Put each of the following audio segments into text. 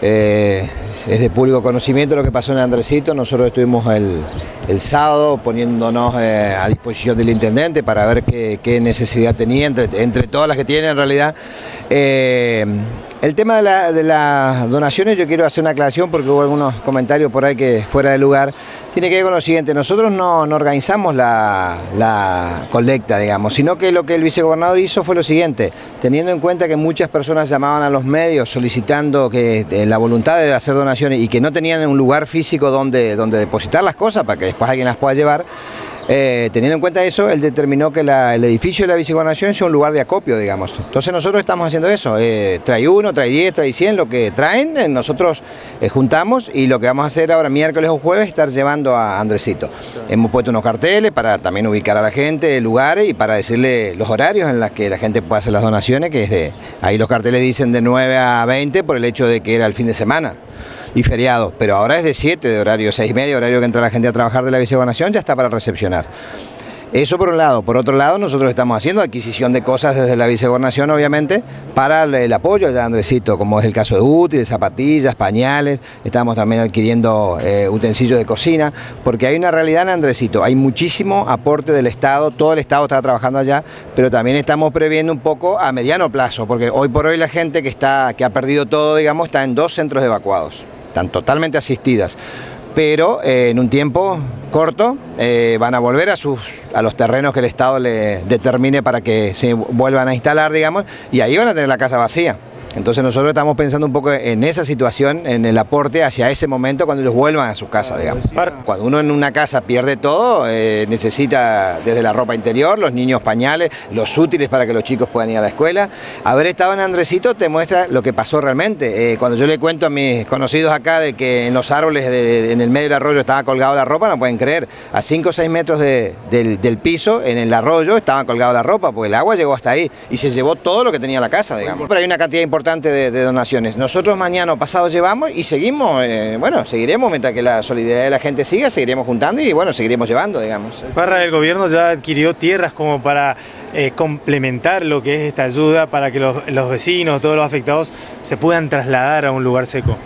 Es de público conocimiento lo que pasó en Andresito. Nosotros estuvimos el sábado poniéndonos a disposición del intendente para ver qué necesidad tenía, entre todas las que tiene en realidad. El tema de las donaciones, yo quiero hacer una aclaración porque hubo algunos comentarios por ahí que fuera de lugar. Tiene que ver con lo siguiente: nosotros no organizamos la colecta, digamos, sino que lo que el vicegobernador hizo fue lo siguiente: teniendo en cuenta que muchas personas llamaban a los medios solicitando la voluntad de hacer donaciones y que no tenían un lugar físico donde depositar las cosas para que después alguien las pueda llevar. Teniendo en cuenta eso, él determinó que el edificio de la vicegobernación sea un lugar de acopio, digamos. Entonces nosotros estamos haciendo eso, trae 1, trae 10, trae 100, lo que traen, nosotros juntamos, y lo que vamos a hacer ahora miércoles o jueves es estar llevando a Andresito. Hemos puesto unos carteles para también ubicar a la gente, lugares, y para decirle los horarios en los que la gente puede hacer las donaciones, que es ahí los carteles dicen de 9 a 20 por el hecho de que era el fin de semana y feriados, pero ahora es de 7 de horario, 6:30, horario que entra la gente a trabajar de la vicegobernación, ya está para recepcionar. Eso por un lado. Por otro lado, nosotros estamos haciendo adquisición de cosas desde la vicegobernación, obviamente, para el apoyo de Andresito, como es el caso de útiles, zapatillas, pañales. Estamos también adquiriendo utensilios de cocina, porque hay una realidad en Andresito, hay muchísimo aporte del Estado, todo el Estado está trabajando allá, pero también estamos previendo un poco a mediano plazo, porque hoy por hoy la gente que ha perdido todo, digamos, está en 2 centros evacuados. Están totalmente asistidas, pero en un tiempo corto van a volver a los terrenos que el Estado le determine para que se vuelvan a instalar, digamos, y ahí van a tener la casa vacía. Entonces nosotros estamos pensando un poco en esa situación, en el aporte hacia ese momento cuando ellos vuelvan a sus casas, digamos. Cuando uno en una casa pierde todo, necesita desde la ropa interior, los niños pañales, los útiles para que los chicos puedan ir a la escuela. Haber estado en Andresito te muestra lo que pasó realmente. Cuando yo le cuento a mis conocidos acá de que en los árboles en el medio del arroyo estaba colgada la ropa, no pueden creer. A 5 o 6 metros del piso, en el arroyo, estaba colgada la ropa, porque el agua llegó hasta ahí y se llevó todo lo que tenía la casa, digamos. Pero hay una cantidad importante de donaciones. Nosotros mañana o pasado llevamos y seguimos, seguiremos mientras que la solidaridad de la gente siga, seguiremos juntando y bueno, seguiremos llevando, digamos. Parra, el gobierno ya adquirió tierras como para complementar lo que es esta ayuda para que los vecinos, todos los afectados, se puedan trasladar a un lugar seco.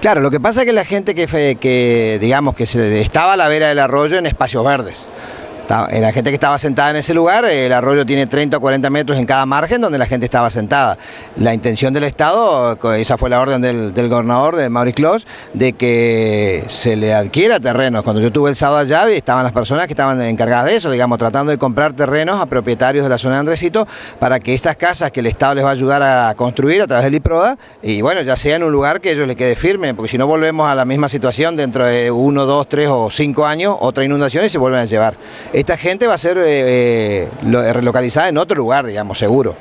Claro, lo que pasa es que la gente que digamos que estaba a la vera del arroyo en espacios verdes. La gente que estaba sentada en ese lugar, el arroyo tiene 30 o 40 metros en cada margen donde la gente estaba sentada. La intención del Estado, esa fue la orden del gobernador, de Maurice Clos, de que se le adquiera terrenos. Cuando yo estuve el sábado allá, estaban las personas que estaban encargadas de eso, digamos, tratando de comprar terrenos a propietarios de la zona de Andresito para que estas casas que el Estado les va a ayudar a construir a través del IPRODA, y bueno, ya sea en un lugar que a ellos les quede firme, porque si no volvemos a la misma situación dentro de 1, 2, 3 o 5 años, otra inundación y se vuelven a llevar. Esta gente va a ser relocalizada en otro lugar, digamos, seguro.